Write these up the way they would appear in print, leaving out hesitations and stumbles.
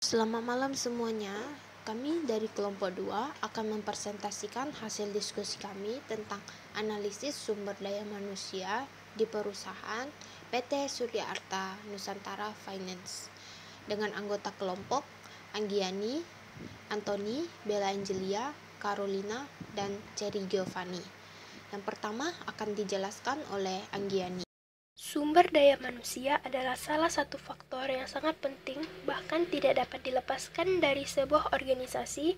Selamat malam semuanya. Kami dari kelompok 2 akan mempresentasikan hasil diskusi kami tentang analisis sumber daya manusia di perusahaan PT Surya Arta Nusantara Finance dengan anggota kelompok Anggiani, Antoni, Bella Angelia, Carolina, dan Cherry Giovanni. Yang pertama akan dijelaskan oleh Anggiani. Sumber daya manusia adalah salah satu faktor yang sangat penting, bahkan tidak dapat dilepaskan dari sebuah organisasi,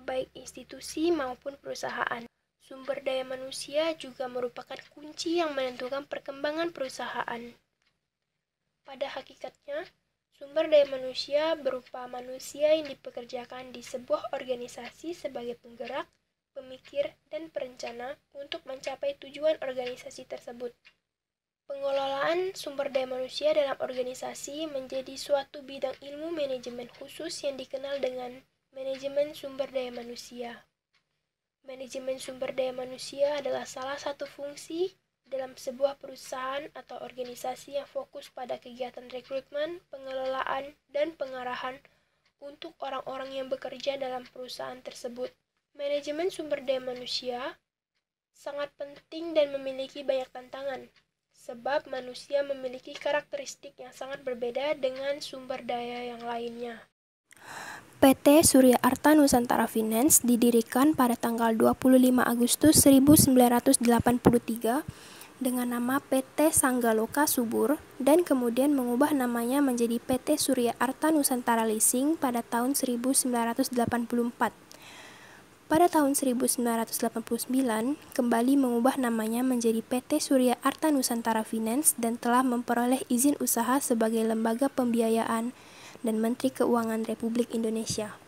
baik institusi maupun perusahaan. Sumber daya manusia juga merupakan kunci yang menentukan perkembangan perusahaan. Pada hakikatnya, sumber daya manusia berupa manusia yang dipekerjakan di sebuah organisasi sebagai penggerak, pemikir, dan perencana untuk mencapai tujuan organisasi tersebut. Pengelolaan sumber daya manusia dalam organisasi menjadi suatu bidang ilmu manajemen khusus yang dikenal dengan manajemen sumber daya manusia. Manajemen sumber daya manusia adalah salah satu fungsi dalam sebuah perusahaan atau organisasi yang fokus pada kegiatan rekrutmen, pengelolaan, dan pengarahan untuk orang-orang yang bekerja dalam perusahaan tersebut. Manajemen sumber daya manusia sangat penting dan memiliki banyak tantangan, sebab manusia memiliki karakteristik yang sangat berbeda dengan sumber daya yang lainnya. PT Surya Arta Nusantara Finance didirikan pada tanggal 25 Agustus 1983 dengan nama PT Sanggaloka Subur dan kemudian mengubah namanya menjadi PT Surya Arta Nusantara Leasing pada tahun 1984. Pada tahun 1989, kembali mengubah namanya menjadi PT Surya Arta Nusantara Finance dan telah memperoleh izin usaha sebagai lembaga pembiayaan dan Menteri Keuangan Republik Indonesia.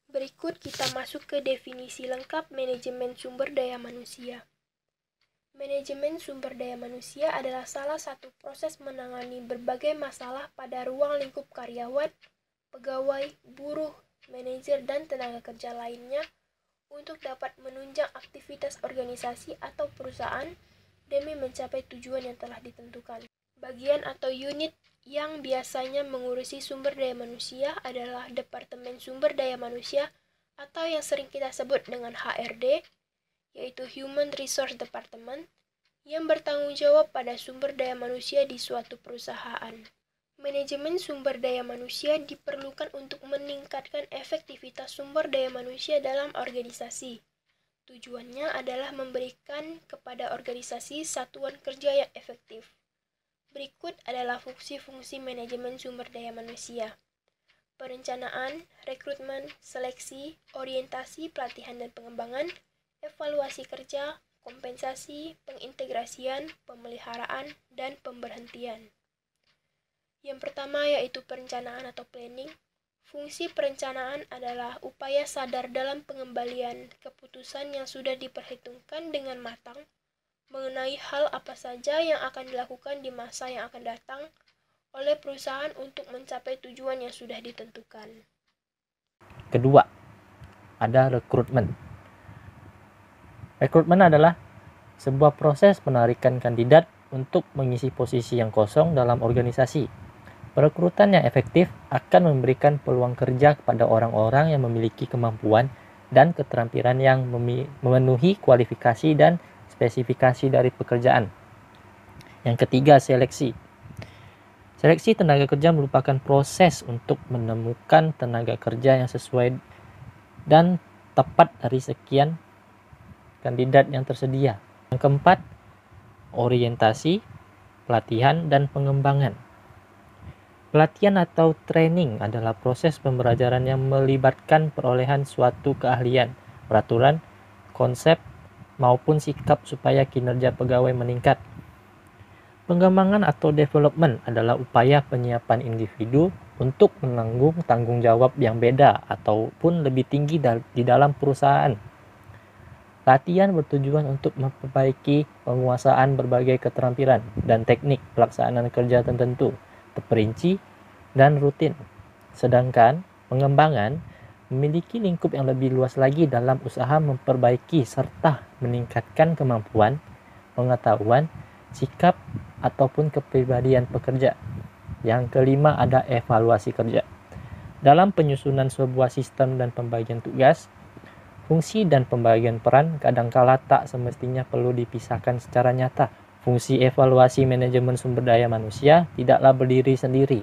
Berikut kita masuk ke definisi lengkap manajemen sumber daya manusia. Manajemen sumber daya manusia adalah salah satu proses menangani berbagai masalah pada ruang lingkup karyawan, pegawai, buruh, manajer, dan tenaga kerja lainnya untuk dapat menunjang aktivitas organisasi atau perusahaan demi mencapai tujuan yang telah ditentukan. Bagian atau unit yang biasanya mengurusi sumber daya manusia adalah Departemen Sumber Daya Manusia atau yang sering kita sebut dengan HRD, yaitu Human Resource Department, yang bertanggung jawab pada sumber daya manusia di suatu perusahaan. Manajemen sumber daya manusia diperlukan untuk meningkatkan efektivitas sumber daya manusia dalam organisasi. Tujuannya adalah memberikan kepada organisasi satuan kerja yang efektif. Berikut adalah fungsi-fungsi manajemen sumber daya manusia: perencanaan, rekrutmen, seleksi, orientasi, pelatihan dan pengembangan, evaluasi kerja, kompensasi, pengintegrasian, pemeliharaan, dan pemberhentian. Yang pertama yaitu perencanaan atau planning. Fungsi perencanaan adalah upaya sadar dalam pengembalian keputusan yang sudah diperhitungkan dengan matang mengenai hal apa saja yang akan dilakukan di masa yang akan datang oleh perusahaan untuk mencapai tujuan yang sudah ditentukan. Kedua, ada rekrutmen. Rekrutmen adalah sebuah proses penarikan kandidat untuk mengisi posisi yang kosong dalam organisasi. Perekrutan yang efektif akan memberikan peluang kerja kepada orang-orang yang memiliki kemampuan dan keterampilan yang memenuhi kualifikasi dan spesifikasi dari pekerjaan. Yang ketiga, seleksi. Seleksi tenaga kerja merupakan proses untuk menemukan tenaga kerja yang sesuai dan tepat dari sekian kandidat yang tersedia. Yang keempat, orientasi, pelatihan, dan pengembangan. Pelatihan atau training adalah proses pembelajaran yang melibatkan perolehan suatu keahlian, peraturan, konsep, maupun sikap supaya kinerja pegawai meningkat. Pengembangan atau development adalah upaya penyiapan individu untuk menanggung tanggung jawab yang beda ataupun lebih tinggi di dalam perusahaan. Latihan bertujuan untuk memperbaiki penguasaan berbagai keterampilan dan teknik pelaksanaan kerja tertentu, terperinci dan rutin. Sedangkan pengembangan memiliki lingkup yang lebih luas lagi dalam usaha memperbaiki serta meningkatkan kemampuan, pengetahuan, sikap, ataupun kepribadian pekerja. Yang kelima ada evaluasi kerja. Dalam penyusunan sebuah sistem dan pembagian tugas, fungsi dan pembagian peran kadangkala tak semestinya perlu dipisahkan secara nyata. Fungsi evaluasi manajemen sumber daya manusia tidaklah berdiri sendiri.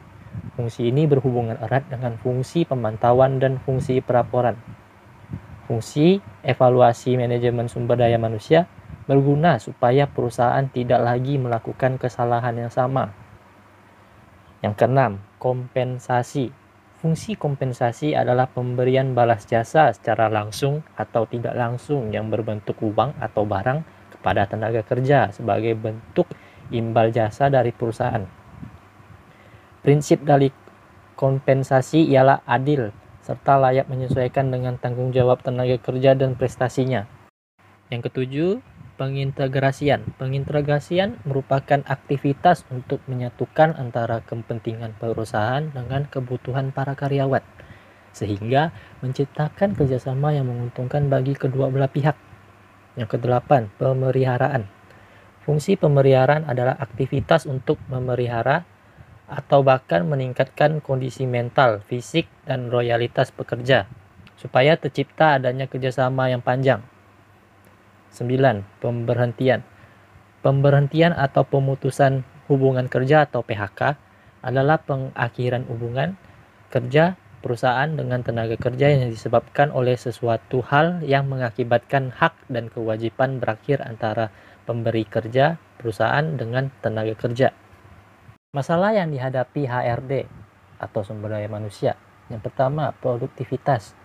Fungsi ini berhubungan erat dengan fungsi pemantauan dan fungsi pelaporan. Fungsi evaluasi manajemen sumber daya manusia berguna supaya perusahaan tidak lagi melakukan kesalahan yang sama. Yang keenam, kompensasi. Fungsi kompensasi adalah pemberian balas jasa secara langsung atau tidak langsung yang berbentuk uang atau barang kepada tenaga kerja sebagai bentuk imbal jasa dari perusahaan. Prinsip dari kompensasi ialah adil serta layak menyesuaikan dengan tanggung jawab tenaga kerja dan prestasinya. Yang ketujuh, pengintegrasian. Pengintegrasian merupakan aktivitas untuk menyatukan antara kepentingan perusahaan dengan kebutuhan para karyawan, sehingga menciptakan kerjasama yang menguntungkan bagi kedua belah pihak. Yang kedelapan, pemeliharaan. Fungsi pemeliharaan adalah aktivitas untuk memelihara atau bahkan meningkatkan kondisi mental, fisik, dan loyalitas pekerja, supaya tercipta adanya kerjasama yang panjang. 9. Pemberhentian. Pemberhentian atau pemutusan hubungan kerja atau PHK adalah pengakhiran hubungan kerja perusahaan dengan tenaga kerja yang disebabkan oleh sesuatu hal yang mengakibatkan hak dan kewajiban berakhir antara pemberi kerja, perusahaan, dengan tenaga kerja. Masalah yang dihadapi HRD atau sumber daya manusia. Yang pertama, produktivitas.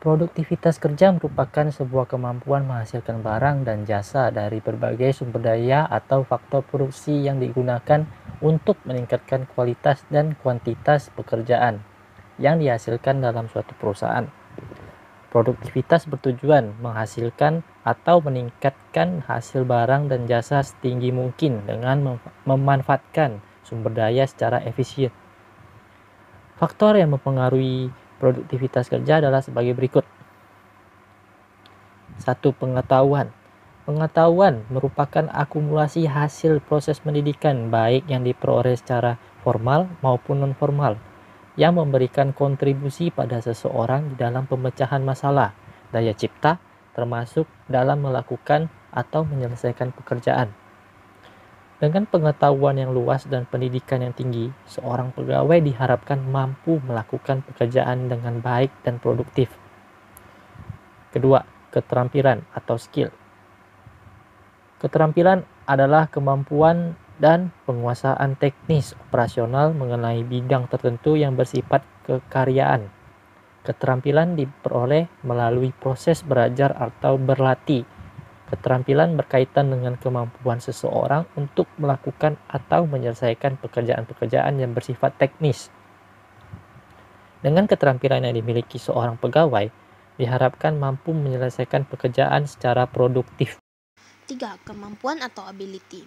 Produktivitas kerja merupakan sebuah kemampuan menghasilkan barang dan jasa dari berbagai sumber daya atau faktor produksi yang digunakan untuk meningkatkan kualitas dan kuantitas pekerjaan yang dihasilkan dalam suatu perusahaan. Produktivitas bertujuan menghasilkan atau meningkatkan hasil barang dan jasa setinggi mungkin dengan memanfaatkan sumber daya secara efisien. Faktor yang mempengaruhi produktivitas kerja adalah sebagai berikut. 1. Pengetahuan. Pengetahuan merupakan akumulasi hasil proses pendidikan baik yang diperoleh secara formal maupun non-formal yang memberikan kontribusi pada seseorang di dalam pemecahan masalah, daya cipta, termasuk dalam melakukan atau menyelesaikan pekerjaan. Dengan pengetahuan yang luas dan pendidikan yang tinggi, seorang pegawai diharapkan mampu melakukan pekerjaan dengan baik dan produktif. Kedua, keterampilan atau skill. Keterampilan adalah kemampuan dan penguasaan teknis operasional mengenai bidang tertentu yang bersifat kekaryaan. Keterampilan diperoleh melalui proses belajar atau berlatih. Keterampilan berkaitan dengan kemampuan seseorang untuk melakukan atau menyelesaikan pekerjaan-pekerjaan yang bersifat teknis. Dengan keterampilan yang dimiliki seorang pegawai, diharapkan mampu menyelesaikan pekerjaan secara produktif. 3. Kemampuan atau ability.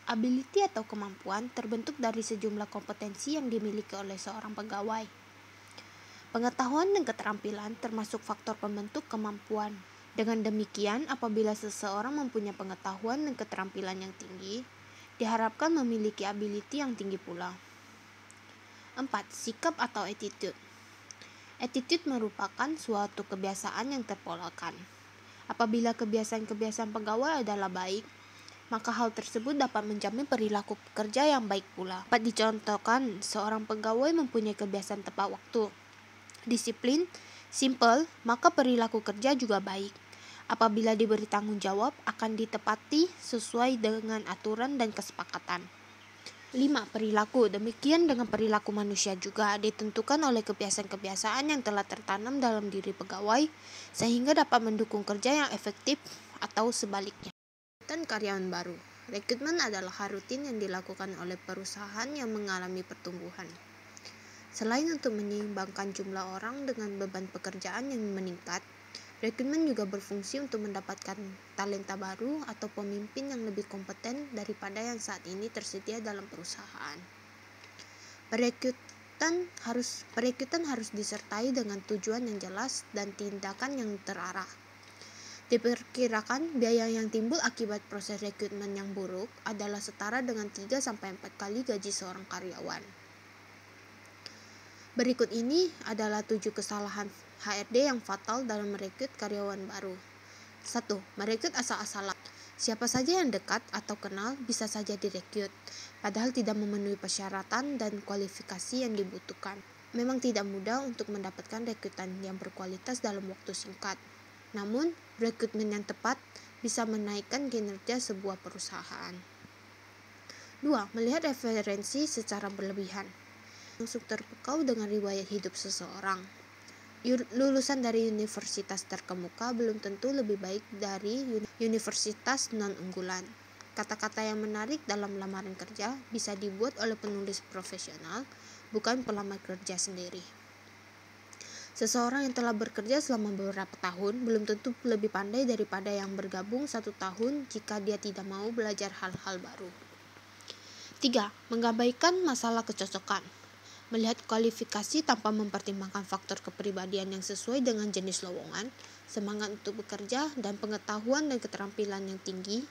Ability atau kemampuan terbentuk dari sejumlah kompetensi yang dimiliki oleh seorang pegawai. Pengetahuan dan keterampilan termasuk faktor pembentuk kemampuan. Dengan demikian, apabila seseorang mempunyai pengetahuan dan keterampilan yang tinggi, diharapkan memiliki ability yang tinggi pula. 4. Sikap atau attitude. Attitude merupakan suatu kebiasaan yang terpolarkan. Apabila kebiasaan-kebiasaan pegawai adalah baik, maka hal tersebut dapat menjamin perilaku pekerja yang baik pula. Dapat dicontohkan, seorang pegawai mempunyai kebiasaan tepat waktu, disiplin, simple, maka perilaku kerja juga baik. Apabila diberi tanggung jawab, akan ditepati sesuai dengan aturan dan kesepakatan. 5. Perilaku. Demikian dengan perilaku manusia juga ditentukan oleh kebiasaan-kebiasaan yang telah tertanam dalam diri pegawai, sehingga dapat mendukung kerja yang efektif atau sebaliknya. Dan karyawan baru. Rekrutmen adalah hal rutin yang dilakukan oleh perusahaan yang mengalami pertumbuhan. Selain untuk menyeimbangkan jumlah orang dengan beban pekerjaan yang meningkat, rekrutmen juga berfungsi untuk mendapatkan talenta baru atau pemimpin yang lebih kompeten daripada yang saat ini tersedia dalam perusahaan. Perekrutan harus disertai dengan tujuan yang jelas dan tindakan yang terarah. Diperkirakan biaya yang timbul akibat proses rekrutmen yang buruk adalah setara dengan 3-4 kali gaji seorang karyawan. Berikut ini adalah 7 kesalahan HRD yang fatal dalam merekrut karyawan baru. 1. Merekrut asal-asalan. Siapa saja yang dekat atau kenal bisa saja direkrut, padahal tidak memenuhi persyaratan dan kualifikasi yang dibutuhkan. Memang tidak mudah untuk mendapatkan rekrutan yang berkualitas dalam waktu singkat. Namun, rekrutmen yang tepat bisa menaikkan kinerja sebuah perusahaan. 2. Melihat referensi secara berlebihan. Langsung terpukau dengan riwayat hidup seseorang. Lulusan dari universitas terkemuka belum tentu lebih baik dari universitas non-unggulan. Kata-kata yang menarik dalam lamaran kerja bisa dibuat oleh penulis profesional, bukan pelamar kerja sendiri. Seseorang yang telah bekerja selama beberapa tahun belum tentu lebih pandai daripada yang bergabung 1 tahun jika dia tidak mau belajar hal-hal baru. 3. Mengabaikan masalah kecocokan. Melihat kualifikasi tanpa mempertimbangkan faktor kepribadian yang sesuai dengan jenis lowongan, semangat untuk bekerja, dan pengetahuan dan keterampilan yang tinggi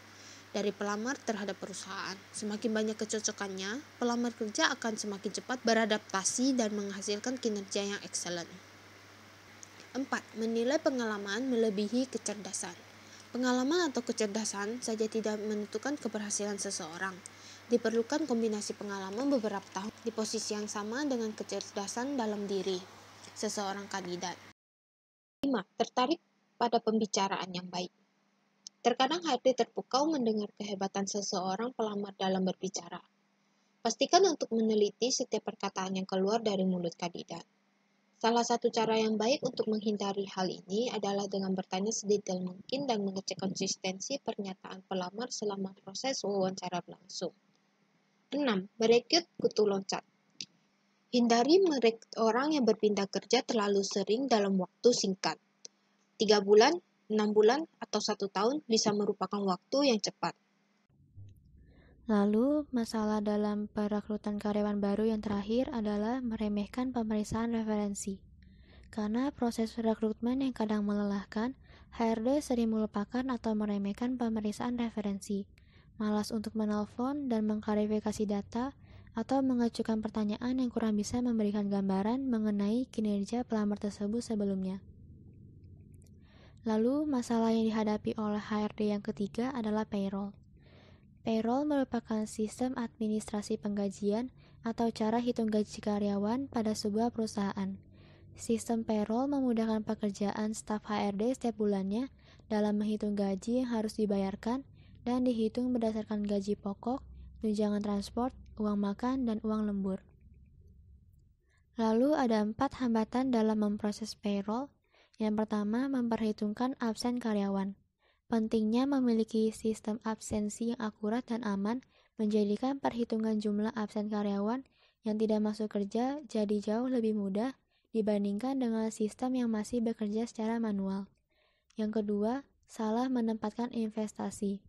dari pelamar terhadap perusahaan. Semakin banyak kecocokannya, pelamar kerja akan semakin cepat beradaptasi dan menghasilkan kinerja yang excellent. 4. Menilai pengalaman melebihi kecerdasan. Pengalaman atau kecerdasan saja tidak menentukan keberhasilan seseorang. Diperlukan kombinasi pengalaman beberapa tahun di posisi yang sama dengan kecerdasan dalam diri seseorang kandidat. 5. Tertarik pada pembicaraan yang baik. Terkadang HRD terpukau mendengar kehebatan seseorang pelamar dalam berbicara. Pastikan untuk meneliti setiap perkataan yang keluar dari mulut kandidat. Salah satu cara yang baik untuk menghindari hal ini adalah dengan bertanya sedetail mungkin dan mengecek konsistensi pernyataan pelamar selama proses wawancara berlangsung. 6. Merekrut kutu loncat. Hindari merekrut orang yang berpindah kerja terlalu sering dalam waktu singkat. 3 bulan, 6 bulan, atau 1 tahun bisa merupakan waktu yang cepat. Lalu, masalah dalam perekrutan karyawan baru yang terakhir adalah meremehkan pemeriksaan referensi. Karena proses rekrutmen yang kadang melelahkan, HRD sering melupakan atau meremehkan pemeriksaan referensi, malas untuk menelpon dan mengklarifikasi data, atau mengajukan pertanyaan yang kurang bisa memberikan gambaran mengenai kinerja pelamar tersebut sebelumnya. Lalu, masalah yang dihadapi oleh HRD yang ketiga adalah payroll. Payroll merupakan sistem administrasi penggajian atau cara hitung gaji karyawan pada sebuah perusahaan. Sistem payroll memudahkan pekerjaan staf HRD setiap bulannya dalam menghitung gaji yang harus dibayarkan dan dihitung berdasarkan gaji pokok, tunjangan transport, uang makan, dan uang lembur. Lalu ada 4 hambatan dalam memproses payroll. Yang pertama, memperhitungkan absen karyawan. Pentingnya memiliki sistem absensi yang akurat dan aman menjadikan perhitungan jumlah absen karyawan yang tidak masuk kerja jadi jauh lebih mudah dibandingkan dengan sistem yang masih bekerja secara manual. Yang kedua, salah menempatkan investasi.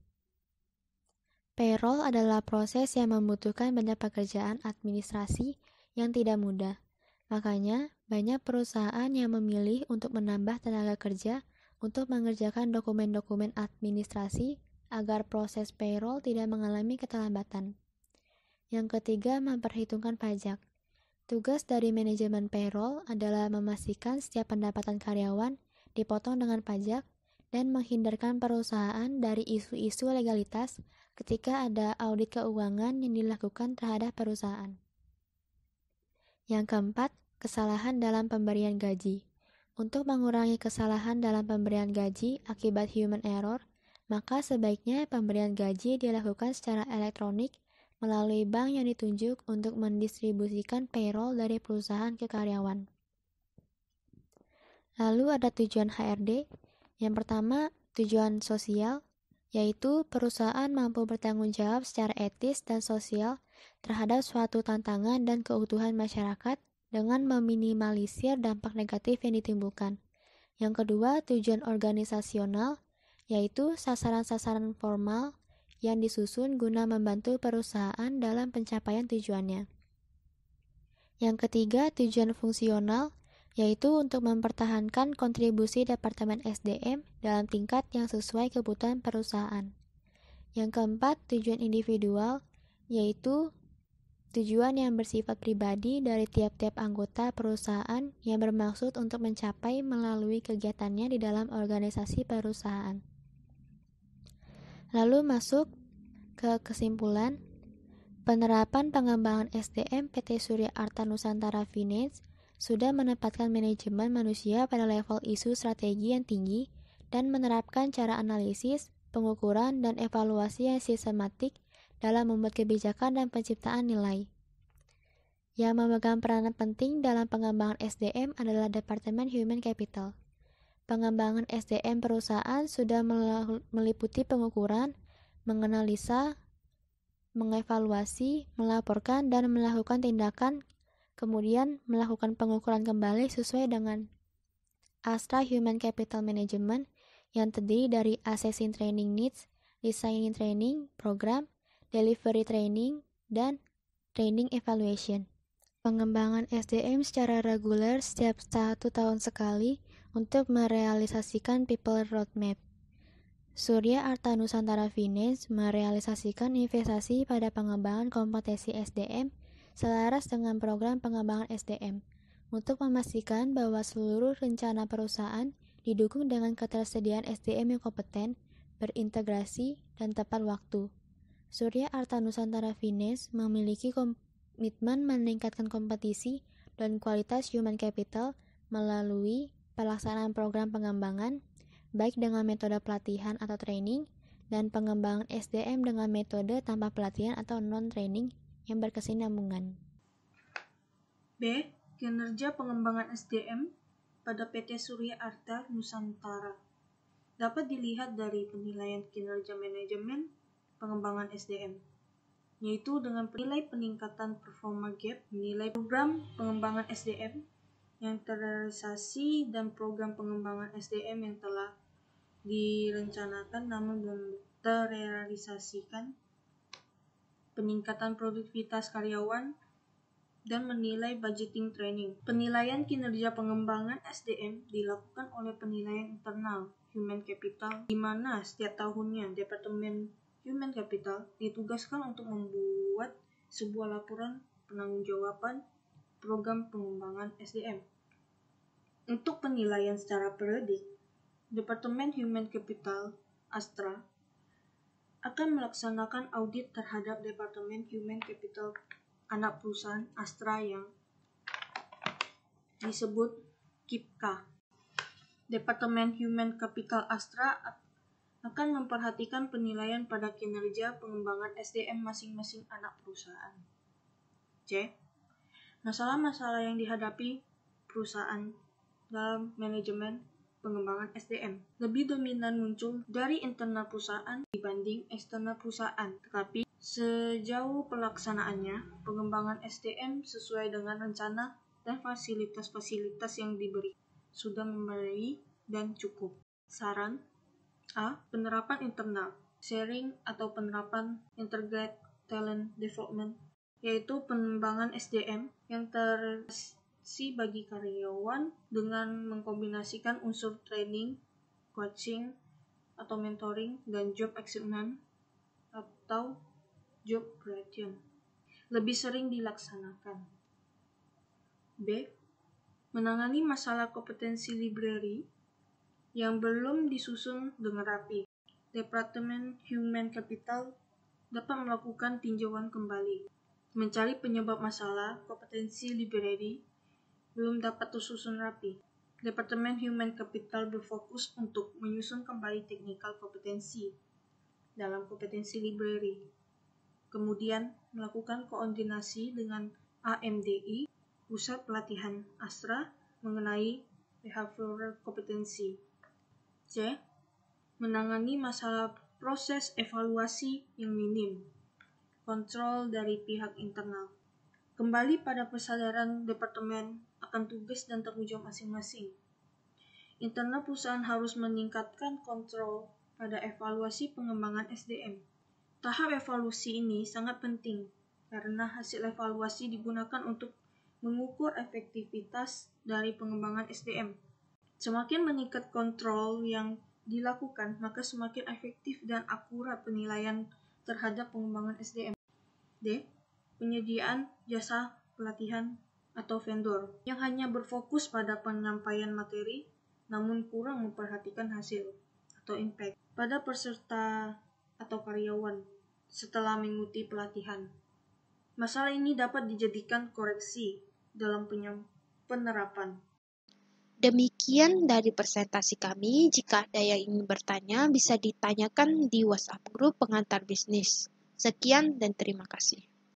Payroll adalah proses yang membutuhkan banyak pekerjaan administrasi yang tidak mudah. Makanya, banyak perusahaan yang memilih untuk menambah tenaga kerja untuk mengerjakan dokumen-dokumen administrasi agar proses payroll tidak mengalami keterlambatan. Yang ketiga, memperhitungkan pajak. Tugas dari manajemen payroll adalah memastikan setiap pendapatan karyawan dipotong dengan pajak dan menghindarkan perusahaan dari isu-isu legalitas ketika ada audit keuangan yang dilakukan terhadap perusahaan. Yang keempat, kesalahan dalam pemberian gaji. Untuk mengurangi kesalahan dalam pemberian gaji akibat human error, maka sebaiknya pemberian gaji dilakukan secara elektronik melalui bank yang ditunjuk untuk mendistribusikan payroll dari perusahaan ke karyawan. Lalu ada tujuan HRD. Yang pertama, tujuan sosial, yaitu perusahaan mampu bertanggung jawab secara etis dan sosial terhadap suatu tantangan dan keutuhan masyarakat dengan meminimalisir dampak negatif yang ditimbulkan. Yang kedua, tujuan organisasional, yaitu sasaran-sasaran formal yang disusun guna membantu perusahaan dalam pencapaian tujuannya. Yang ketiga, tujuan fungsional, yaitu untuk mempertahankan kontribusi Departemen SDM dalam tingkat yang sesuai kebutuhan perusahaan. Yang keempat, tujuan individual, yaitu Tujuan yang bersifat pribadi dari tiap-tiap anggota perusahaan yang bermaksud untuk mencapai melalui kegiatannya di dalam organisasi perusahaan. Lalu masuk ke kesimpulan, penerapan pengembangan SDM PT Surya Arta Nusantara Finance sudah menempatkan manajemen manusia pada level isu strategi yang tinggi dan menerapkan cara analisis, pengukuran, dan evaluasi yang sistematik dalam membuat kebijakan dan penciptaan nilai. Yang memegang peranan penting dalam pengembangan SDM adalah Departemen Human Capital. Pengembangan SDM perusahaan sudah meliputi pengukuran, menganalisa, mengevaluasi, melaporkan, dan melakukan tindakan, kemudian melakukan pengukuran kembali sesuai dengan Astra Human Capital Management yang terdiri dari Assessing Training Needs, Designing Training Program, Delivery Training, dan Training Evaluation. Pengembangan SDM secara reguler setiap 1 tahun sekali untuk merealisasikan People Roadmap. Surya Arta Nusantara Finance merealisasikan investasi pada pengembangan kompetensi SDM selaras dengan program pengembangan SDM untuk memastikan bahwa seluruh rencana perusahaan didukung dengan ketersediaan SDM yang kompeten, berintegrasi, dan tepat waktu. Surya Arta Nusantara Finance memiliki komitmen meningkatkan kompetisi dan kualitas human capital melalui pelaksanaan program pengembangan, baik dengan metode pelatihan atau training, dan pengembangan SDM dengan metode tanpa pelatihan atau non-training yang berkesinambungan. B. Kinerja pengembangan SDM pada PT Surya Arta Nusantara dapat dilihat dari penilaian kinerja manajemen pengembangan SDM, yaitu dengan penilai peningkatan performa gap, menilai program pengembangan SDM yang terrealisasi dan program pengembangan SDM yang telah direncanakan namun belum terrealisasikan, peningkatan produktivitas karyawan, dan menilai budgeting training. Penilaian kinerja pengembangan SDM dilakukan oleh penilaian internal Human Capital, di mana setiap tahunnya Departemen Human Capital ditugaskan untuk membuat sebuah laporan penanggung-jawaban program pengembangan SDM. Untuk penilaian secara periodik, Departemen Human Capital Astra akan melaksanakan audit terhadap Departemen Human Capital anak perusahaan Astra yang disebut KIPKA. Departemen Human Capital Astra akan memperhatikan penilaian pada kinerja pengembangan SDM masing-masing anak perusahaan. C. Masalah-masalah yang dihadapi perusahaan dalam manajemen pengembangan SDM lebih dominan muncul dari internal perusahaan dibanding eksternal perusahaan, tetapi sejauh pelaksanaannya, pengembangan SDM sesuai dengan rencana dan fasilitas-fasilitas yang diberi sudah memadai dan cukup. Saran: A. Penerapan internal, sharing atau penerapan integrated talent development, yaitu pengembangan SDM yang tersi bagi karyawan dengan mengkombinasikan unsur training, coaching, atau mentoring, dan job achievement atau job creation lebih sering dilaksanakan. B. Menangani masalah kompetensi library yang belum disusun dengan rapi. Departemen Human Capital dapat melakukan tinjauan kembali, mencari penyebab masalah kompetensi library belum dapat tersusun rapi. Departemen Human Capital berfokus untuk menyusun kembali teknikal kompetensi dalam kompetensi library, kemudian melakukan koordinasi dengan AMDI, Pusat Pelatihan Astra, mengenai behavioral kompetensi. C. Menangani masalah proses evaluasi yang minim, kontrol dari pihak internal. Kembali pada kesadaran departemen akan tugas dan tanggung jawab masing-masing. Internal perusahaan harus meningkatkan kontrol pada evaluasi pengembangan SDM. Tahap evaluasi ini sangat penting karena hasil evaluasi digunakan untuk mengukur efektivitas dari pengembangan SDM. Semakin meningkat kontrol yang dilakukan, maka semakin efektif dan akurat penilaian terhadap pengembangan SDM. D. penyediaan jasa pelatihan atau vendor yang hanya berfokus pada penyampaian materi namun kurang memperhatikan hasil atau impact pada peserta atau karyawan setelah mengikuti pelatihan. Masalah ini dapat dijadikan koreksi dalam penerapan. Demikian dari presentasi kami. Jika ada yang ingin bertanya, bisa ditanyakan di WhatsApp grup pengantar bisnis. Sekian dan terima kasih.